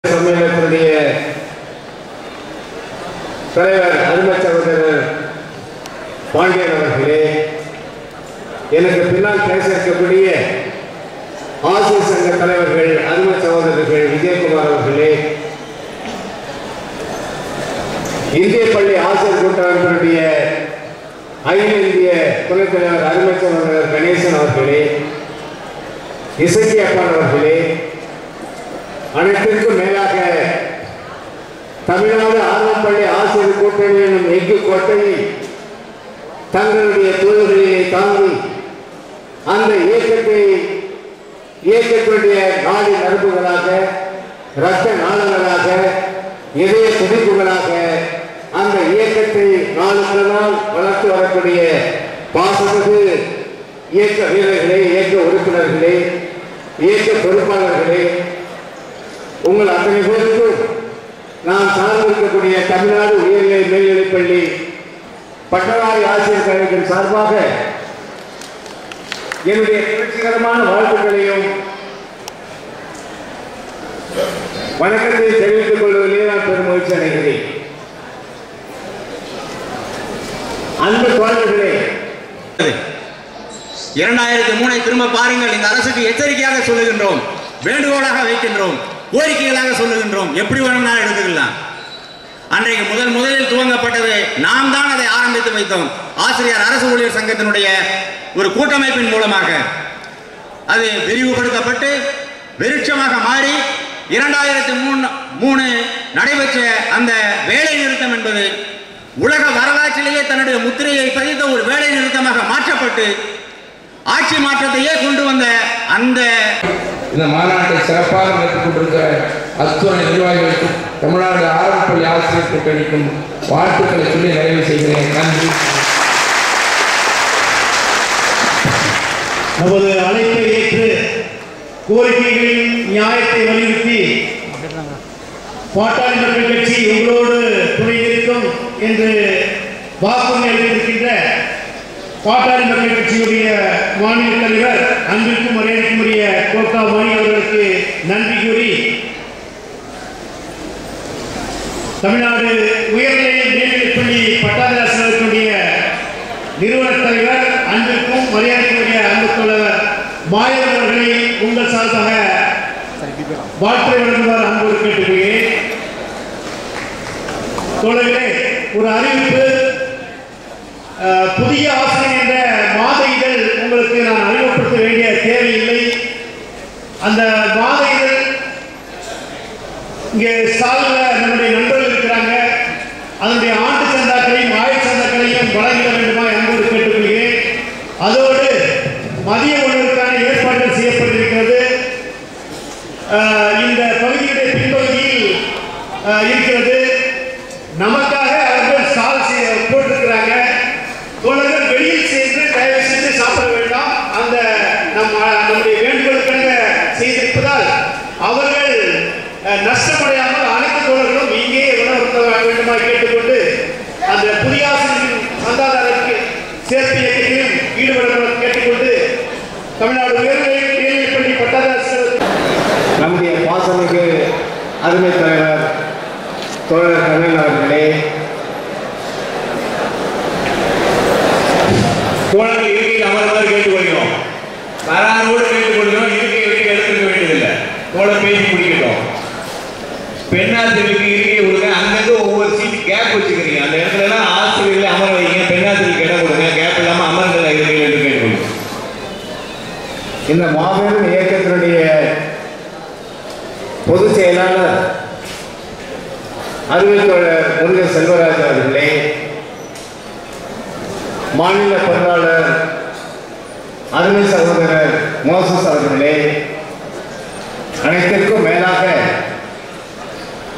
சம்மேளனத்தினுடைய தலைவர் அருமை சகோதரர் பாண்டியன் அவர்களே, எனக்கு பின்னால் பேச இருக்கக்கூடிய ஆசிரியர் சங்க தலைவர்கள் அருமை சகோதரர்கள் விஜயகுமார் அவர்களே, இந்திய பள்ளி ஆசிரியர் கூட்டமைப்பினுடைய அகில இந்திய துணைத் தலைவர் அருமை சகோதரர் கணேசன் அவர்களே, இசக்கி அப்பான் அவர்களே, அனைத்திற்கும் மேலாக தமிழ்நாடு ஆரம்பப்பள்ளி ஆசிரியர் கூட்டணி எனும் எஃகு கோட்டையை தங்களுடைய தோள்களிலே தாங்கி அந்த இயக்கத்துடைய நாடி நரம்புகளாக, இரத்த நாளங்களாக, இதய துடிப்புகளாக அந்த இயக்கத்தை நாளுக்கு நாள் வளர்த்து வரக்கூடிய பாசமிகு இயக்க வீரர்களே, இயக்க உறுப்பினர்களே, இயக்க பொறுப்பாளர்களே, உங்கள் அத்தனை பேருக்கும் நாம் சார்ந்திருக்கக்கூடிய தமிழ்நாடு உயர்நிலை மேல்நிலைப்பள்ளி பட்டதாரி ஆசிரியர் கழகத்தின் சார்பாக என்னுடைய புரட்சிகரமான வாழ்த்துக்களையும் வணக்கத்தை தெரிவித்துக் கொள்வதிலே நான் பெருமகிழ்ச்சி அடைகிறேன். அன்பு தோழர்களே, 2003 திரும்ப பாருங்கள். இந்த அரசுக்கு எச்சரிக்கையாக சொல்லுகின்றோம், வேண்டுகோளாக வைக்கின்றோம், கோரிக்கைகளாக சொல்லுகின்றோம். எப்படி வேணும்னா எடுத்துக்கலாம். அன்றைக்கு முதலில் துவங்கப்பட்டது நாம் தான் அதை ஆரம்பித்து வைத்தோம். ஆசிரியர் அரசு ஊழியர் சங்கத்தினுடைய ஒரு கூட்டமைப்பின் மூலமாக அது விரிவுபடுத்தப்பட்டு விருட்சமாக மாறி 2003 நடைபெற்ற அந்த வேலை நிறுத்தம் என்பது உலக வரலாற்றிலேயே தன்னுடைய முத்திரையை பதித்த ஒரு வேலை நிறுத்தமாக மாற்றப்பட்டு ஆட்சி மாற்றத்தையே கொண்டு வந்த அந்த இந்த மாநாட்டை சிறப்பாக நடத்திக் கொண்டிருக்கிற அத்துணை நிர்வாகிகளுக்கும் தமிழ்நாடு ஆரம்பப்பள்ளி ஆசிரியர் கூட்டணிக்கும் வாழ்த்துக்களை சொல்லி நிறைவு செய்கிறேன். நன்றி. நமது அழைப்பை ஏற்று கோரிக்கைகளின் நியாயத்தை வலியுறுத்தி பாட்டாளி மக்கள் கட்சி உங்களோடு துணை இருக்கும் என்று வாக்குறுதி அளித்திருக்கின்ற பாட்டாளி மக்கள் கட்சியுடைய மாநில தலைவர் அன்பிற்கும் மரியாதைக்குரிய கோகா மணி அவர்களுக்கு நன்றி கூறி, தமிழ்நாடு உயர்நிலை மேல்நிலைப்பள்ளி பட்டாளி ஆசிரியர்களுடைய நிறுவன தலைவர் அன்பிற்கும் மரியாதைக்குரிய அன்பு தலைவர் மாயவன் அவர்களை உங்கள் சார்பாக வாழ்த்தை வழங்குமாறு அன்போடு கேட்டுக்கொள்கிறேன். தோழர்களே, ஒரு அறிவிப்பு. புதிய ஆசிரியர் என்ற மாத இதழ் உங்களுக்கு நான் அறிமுகப்படுத்த வேண்டிய தேவையில்லை. அந்த மாத இதழ் இங்கே சால்வ நம்முடைய நண்பர்கள் இருக்கிறாங்க. அதனுடைய ஆண்டு சந்தாக்களையும் ஆயுள் சந்தாக்களையும் வழங்கிட வேண்டுமா என்பது கேட்டுக்கொள்கிறேன். அதோடு மதிய உணவுக்கான ஏற்பாடுகள் செய்யப்பட்டிருக்கிறது. இந்த பகுதியுடைய பின்பகுதியில் இருக்கிறது. நமக்காக அவர்கள் ஸ்டால் போட்டிருக்கிறாங்க. தோழர்கள் வெளியில் சென்று தயவு சென்று சாப்பிட வேண்டாம். அந்த நம்முடைய வேண்டுகோளுக்காக செய்திருப்பதால் அவர்கள் நஷ்டமடையாமல் அனைத்து தோழர்களும் இங்கே உணவு வேண்டுமா கேட்டுக்கொண்டு அந்த புதிய ஆசிரியரின் சந்தாதாரருக்கு சேர்ப்பு இயக்கத்திலும் ஈடுபட கேட்டுக்கொண்டு தமிழ்நாடு உயர்நிலைப்பள்ளி பட்டாதாரி நம்முடைய பாசமிகு அருமை தலைவர் தோழர் கண்ணன் அவர்களே, தோழர்கள் இருக்கையில் அமர்வாறு கேட்டுக்கொள்கிறோம். கராரோடு கேட்டுக்கொள்கிறோம். இருக்கை விட்டு எடுத்துக்க வேண்டியதில்லை. தோழர் பேசி முடிக்கட்டும். பெண்ணாசிரியருக்கு இருக்கை கொடுங்க. அங்கங்கே ஒவ்வொரு சீட்டு கேப் வச்சுக்கிறீங்க. அந்த இடத்துலலாம் ஆசிரியர்களை அமர வைங்க. பெண்ணாசிரியருக்கு இடம் கொடுங்க. கேப் இல்லாமல் அமர்ந்த இருக்கையில் என்று கேட்டுக்கொள்கிறோம். இந்த மாபெரும் இயக்கத்தினுடைய பொதுச் செயலாளர் அருமை தோழர் முருக செல்வராஜ் அவர்களே, மாநில பொருளாளர் அருமை சகோதரர் மோசஸ் அவர்களே,